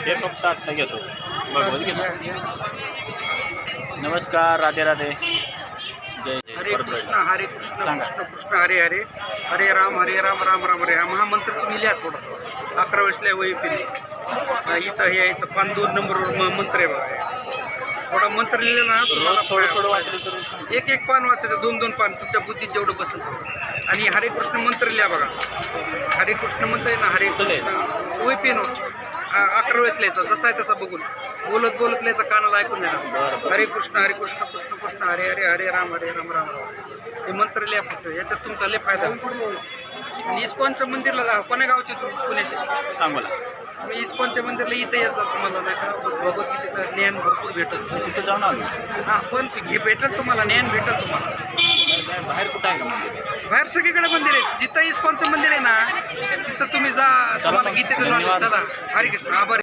हे फक्त आत्ता घेतो भगवत घेतो. नमस्कार, राधे राधे, जय जय. हरे कृष्ण हरे कृष्ण सांगा. कृष्ण कृष्ण हरे हरे, हरे राम राम राम हरे. हा महामंत्र तुम्ही लिहा थोडं 11 वेळेसल्या वही पिने इथं हे इथं 5-2 नंबरवर मंत्र आहे बघा. थोडा मंत्र लिहिलं ना तुम्हाला रोज थोडं थोडं वाचलं तर एक पान वाचायचं, 2-2 पान तुमच्या बुद्धीत जेवढं बसेल. आणि हरे कृष्ण मंत्र लिहा बघा. हरे कृष्ण मंत्र आहे ना, हरे कृष्ण वही पेन 11 वेळेस लिहायचा, जसा आहे तसा बघून बोलत बोलत लिहायचा, कानाला ऐकून द्यायचा. हरे कृष्ण कृष्ण कृष्ण हरे हरे, हरे राम राम राम. हे मंत्र लिहा फक्त, याच्यात तुमचा लय फायदा होतो. आणि इस्कॉनच्या मंदिरला जा. कोण्या गावचे पुण्याचे सांगोला. तुम्ही इस्कॉनच्या मंदिरला इथं येत जा, तुम्हाला नाही का भगवद्गीतेचं ज्ञान भरपूर भेटत. तिथं जाऊन आलो. हां पण हे भेटेल तुम्हाला, ज्ञान भेटेल तुम्हाला. बाहेर कुठं आहे का मंदिर? बाहेर सगळीकडे मंदिर आहे. जिथं इस्कॉनचं मंदिर आहे ना तिथं तुम्ही जा, तुम्हाला गीतेचं नॉलेज. चला, हरे कृष्ण. आभार.